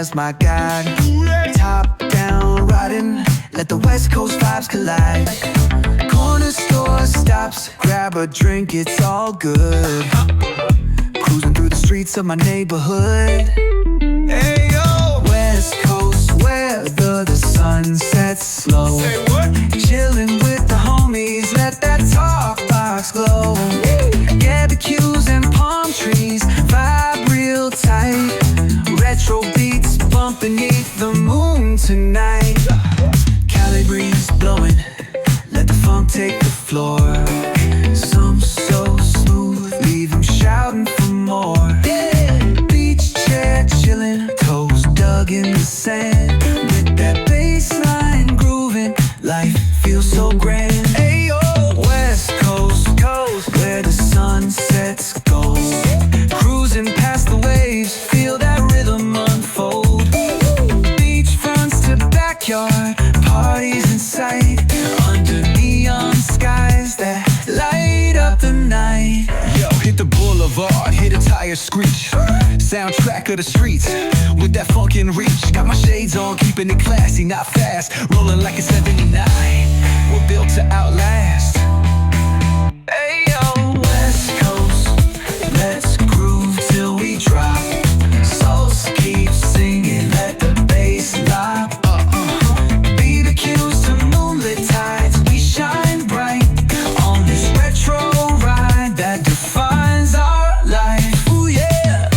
as my guide. Top down riding, let the West Coast vibes collide. Corner store stops, grab a drink, it's all good. Cruising through the streets of my neighborhood. Hey yo, West Coast weather, the sun sets slow. Say what? Chilling with the homies, let that talk box glow. Barbecues and palm trees, vibe real tight. Retro beats bump beneath the moon tonight. Cali breeze blowing, let the funk take the floor. Some so smooth, leave them shouting for more. Beach chair chilling, toes dug in the sand. With that bass line grooving, life feels so grand. Ayo, West Coast, where the sun sets gold. Cruising past the waves, feel that rhythm unfold. Beach fronts to backyard, parties in sight. Under neon skies that light up the night. Yo, hit the boulevard, hit a tire screech. Soundtrack of the streets, with that funkin' reach. Got my shades on, keeping it classy, not fast. Rolling like a 79, we're built to outlast. Hey yo, West Coast, let's groove till we drop. Souls keep singing, let the bass lop. BBQs to moonlit tides, we shine bright on this retro ride that defines our life. Ooh yeah.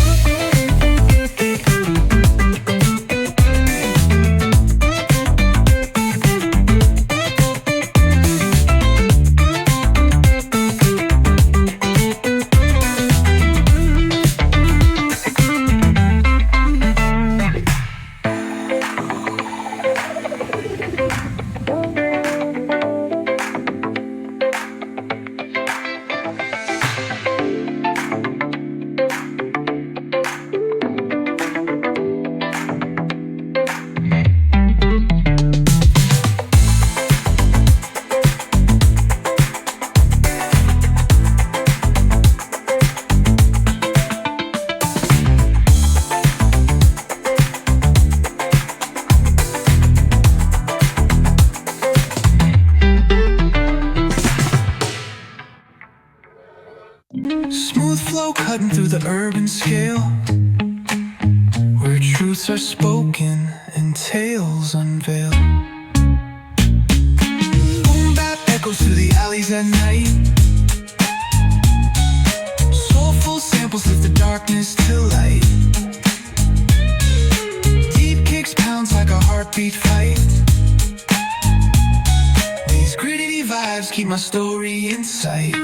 Smooth flow cutting through the urban scale, where truths are spoken and tales unveiled. Boom bap echoes through the alleys at night. Soulful samples lift the darkness to light. Deep kicks pounds like a heartbeat fight. These gritty vibes keep my story in sight.